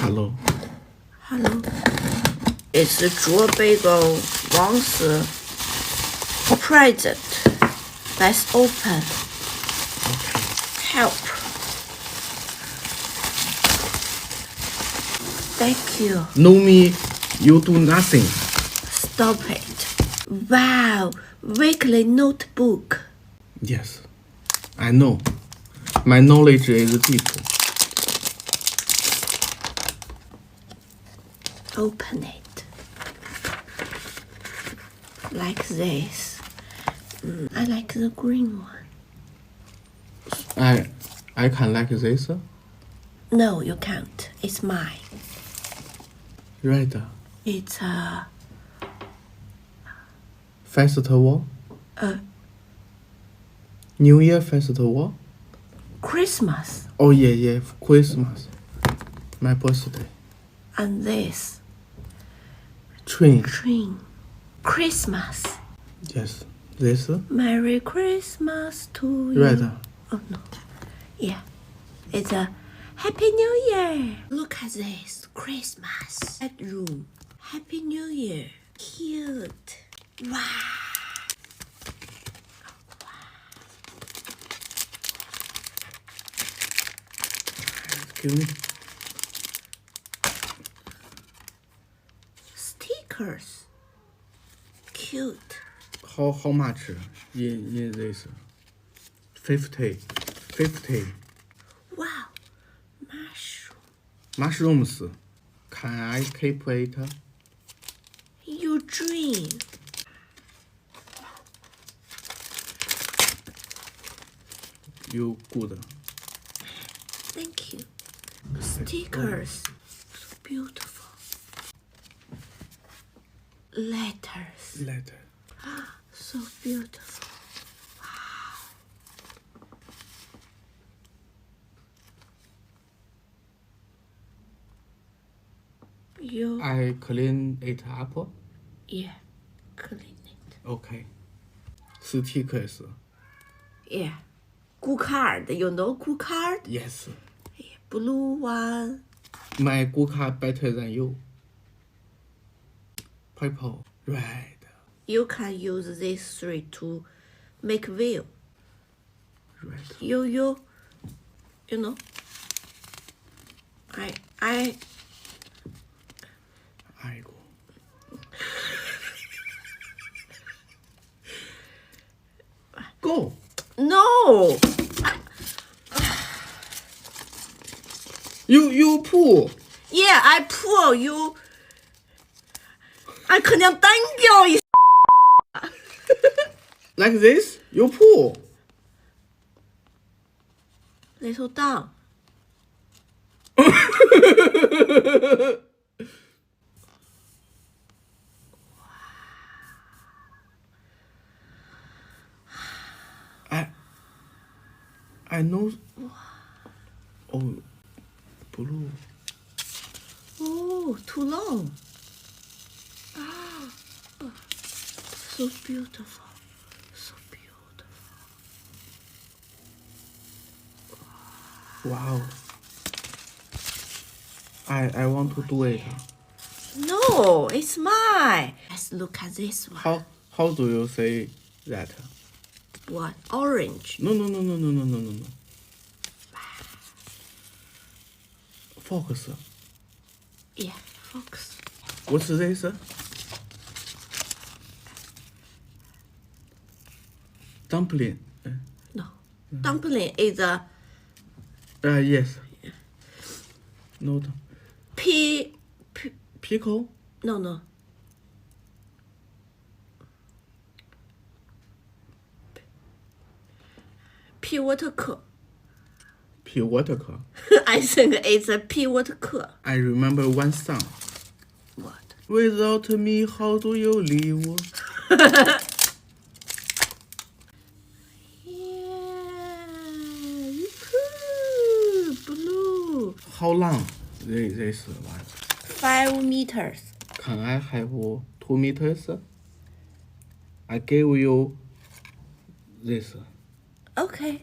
Hello. Hello. It's a draw bagel wants present. Let's open. Okay. Help. Thank you. No me, you do nothing. Stop it. Wow. Weekly notebook. Yes, I know. My knowledge is deep. Open it. Like this. I like the green one. I can like this. No, you can't. It's mine. Red. It's a Festival. New Year festival. Christmas. Oh yeah, Christmas. My birthday. And this Train. train. Christmas. Yes. This. Merry Christmas to you. Red. Oh no. Yeah. It's a Happy New Year. Look at this. Christmas. Bedroom. Happy New Year. Cute. Wow. Excuse me. Stickers. Cute. How much in this? 50. Wow. Mushroom. Mushrooms. Can I keep it? Your dream. You good. Thank you. Stickers. So beautiful. Letters. Letter. So beautiful. Wow. You. I clean it up. Yeah. Clean it. Okay. Stickers. Yeah. Good card. You know good card? Yes. Blue one. My good card better than you. Purple. Red. You can use these three to make wheel. Red. You know. I 아이고. Go. No. You pull. Yeah, I pull you. 아 그냥 당겨 이. Like this. You pull. 내 손 down. I know. Oh, blue. Oh, too long. Ah, so beautiful. So beautiful. Wow. I want to do it. No, it's mine. Let's look at this one. How do you say that? What? Orange. No. Fox. Yeah, fox. What's this? Dumpling. No. Dumpling is a Yes. No. Pickle. No. Pivotal. Pivotal. I think it's a pivotal. I remember one song. What? Without me, how do you live? Yeah, blue. How long this one? 5 meters. Can I have 2 meters? I give you this. Okay.